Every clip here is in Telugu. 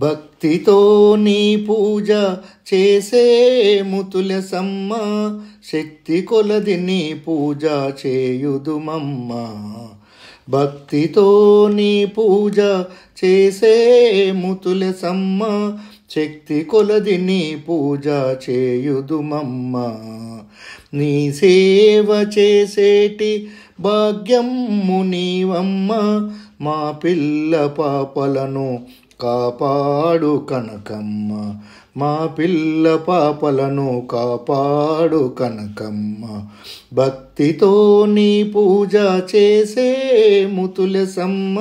భక్తితో నీ పూజ చేసేము తులసమ్మ, శక్తి కొలది నీ పూజ చేయుదుమమ్మ. భక్తితో నీ పూజ చేసేము తులసమ్మ, శక్తి కొలది నీ పూజ చేయుదుమమ్మ. నీ సేవ చేసేటి భాగ్యము నీవమ్మ, మా పిల్ల పాపలను కాపాడు కనకమ్మ, మా పిల్ల పాపలను కాపాడు కనకమ్మ. భక్తితో నీ పూజ చేసేము తులసమ్మ,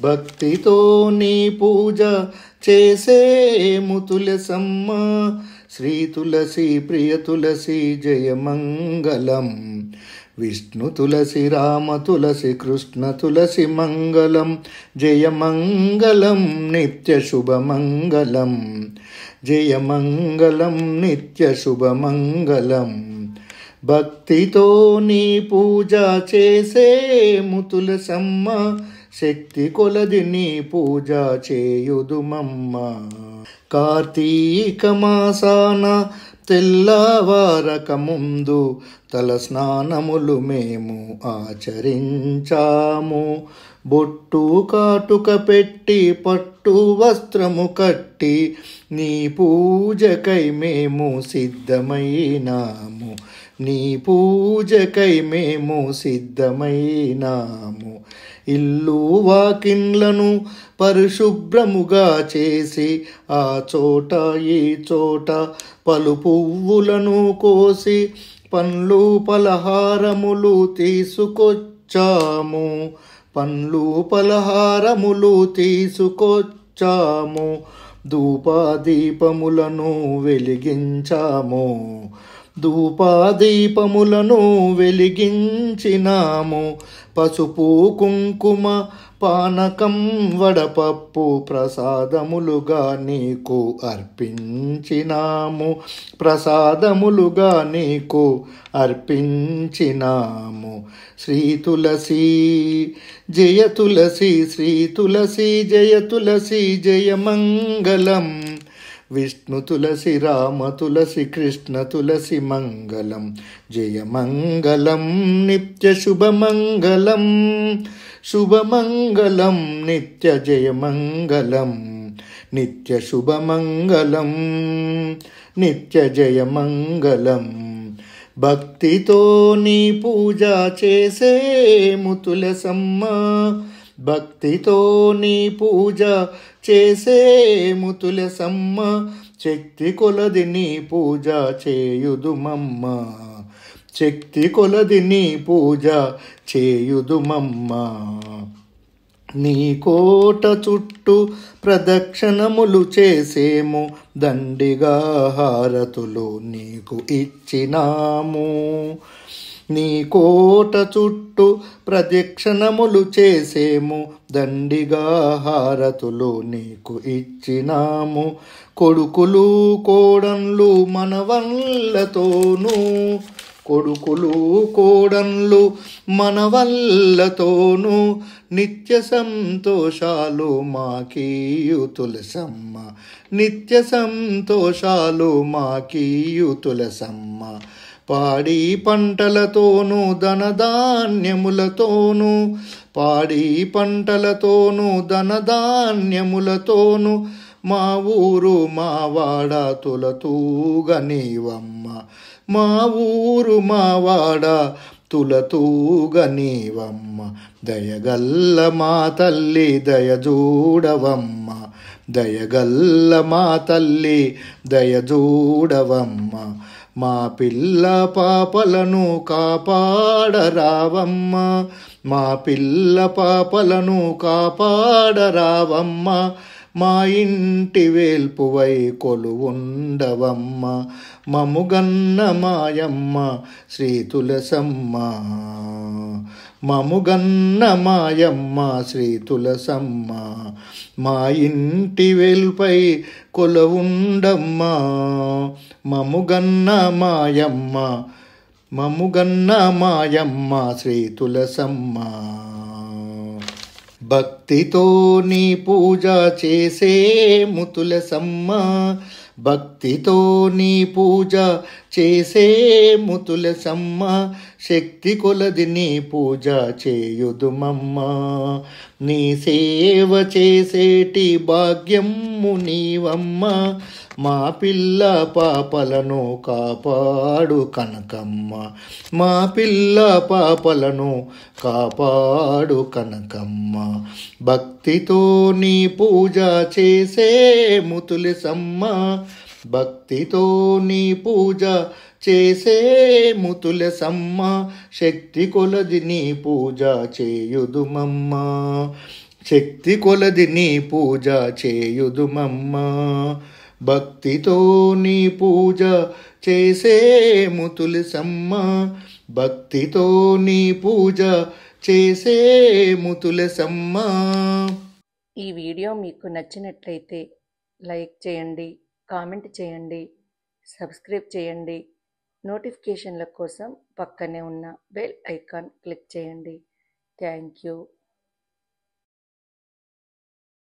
భక్తితో నీ పూజ చేసేము తులసమ్మ. శ్రీ తులసి ప్రియ తులసి జయమంగళం, విష్ణు తులసి రామ తులసి కృష్ణ తులసి మంగళం. జయమంగళం నిత్య శుభమంగళం, జయమంగళం నిత్య శుభమంగళం. భక్తితో నీ పూజ చేసేము తులసమ్మ, శక్తి కొలది నీ పూజ చేయుదుమమ్మ. కార్తీక మాసాన తెల్లవారక ముందు తల స్నానములు మేము ఆచరించాము. బొట్టు కాటుక పెట్టి పట్టు వస్త్రము కట్టి నీ పూజకై మేము సిద్ధమైనాము, నీ పూజకై మేము సిద్ధమైనాము. ఇల్లు వాకిన్లను పరిశుభ్రముగా చేసి ఆ చోట ఈ చోట పలు పువ్వులను కోసి పండ్లు పలహారములు తీసుకొచ్చాము, పండ్లు పలహారములు తీసుకొచ్చాము. ధూపదీపములను వెలిగించాము, ధూపదీపములను వెలిగించినాము. పసుపు కుంకుమ పానకం వడపప్పు ప్రసాదములుగా నీకు అర్పించినాము, ప్రసాదములుగా నీకు అర్పించినాము. శ్రీ తులసి జయ తులసి, శ్రీ తులసి జయ తులసి జయమంగళం. విష్ణు తులసి రామ తులసి కృష్ణ తులసి మంగళం. జయమంగళం నిత్య శుభమంగళం, శుభమంగళం నిత్య జయమంగళం, నిత్య శుభమంగళం నిత్య జయమంగళం. భక్తితో నీ పూజ చేసేము తులసమ్మ, భక్తితో నీ పూజ చేసేము తులసమ్మ, శక్తి కొలది నీ పూజ చేయుదుమమ్మ, శక్తి కొలది నీ పూజ చేయుదుమమ్మ. నీ కోట చుట్టూ ప్రదక్షిణములు చేసేము, దండిగా హారతులు నీకు ఇచ్చినాము. నీ కోట చుట్టూ ప్రదక్షిణములు చేసేము, దండిగా హారతులు నీకు ఇచ్చినాము. కొడుకులు కోడన్లు మనవళ్ళతోనూ, కొడుకులు కోడన్లు మనవళ్ళతోనూ నిత్య సంతోషాలు మాకీయు తులసమ్మ, నిత్య సంతోషాలు మాకీయు తులసమ్మ. పాడి పంటలతోనూ ధనధాన్యములతోనూ, పాడి పంటలతోనూ ధనధాన్యములతోనూ మా ఊరు మా వాడ తులతూగా నీవమ్మ, మా ఊరు మా వాడ తులతూగా నీవమ్మ. దయగల్ల మా తల్లి దయజూడవమ్మ, దయగల్ల మా తల్లి దయజూడవమ్మ. మా పిల్ల పాపలను కాపాడరావమ్మ, మా పిల్ల పాపలను కాపాడరావమ్మ. మా ఇంటి వేల్పువై కొలువుండవమ్మ, మముగన్న మాయమ్మ శ్రీ తులసమ్మ, మముగన్న మాయమ్మ శ్రీ తులసమ్మ. మా ఇంటి వేల్పై కొలువుండమ్మ, మముగన్న మాయమ్మ, మముగన్న మాయమ్మ శ్రీ తులసమ్మ. భక్తి భక్తితో నీ పూజ చేసేము తులసమ్మ, భక్తితో నీ పూజ చేసేము తులసమ్మ, శక్తి కొలది నీ పూజ చేయుదుమమ్మ. నీ సేవ చేసేటి భాగ్యము నీవమ్మ, మా పిల్ల పాపలను కాపాడు కనకమ్మ, మా పిల్ల పాపలను కాపాడు కనకమ్మ. భక్తితో నీ పూజ చేసేము తులసమ్మ, భక్తితో నీ పూజ చేసేము తులసమ్మ, శక్తి కొలది నీ పూజ చేయుదుమమ్మ, శక్తి కొలది నీ పూజ చేయుదుమమ్మ. భక్తితో నీ పూజ చేసేము తులసమ్మ, భక్తితో నీ పూజ చేసేము తులసమ్మ. ఈ వీడియో మీకు నచ్చినట్లయితే లైక్ చేయండి, కామెంట్ చేయండి, సబ్స్క్రైబ్ చేయండి. నోటిఫికేషన్ల కోసం పక్కనే ఉన్న బెల్ ఐకాన్ క్లిక్ చేయండి. Thank you.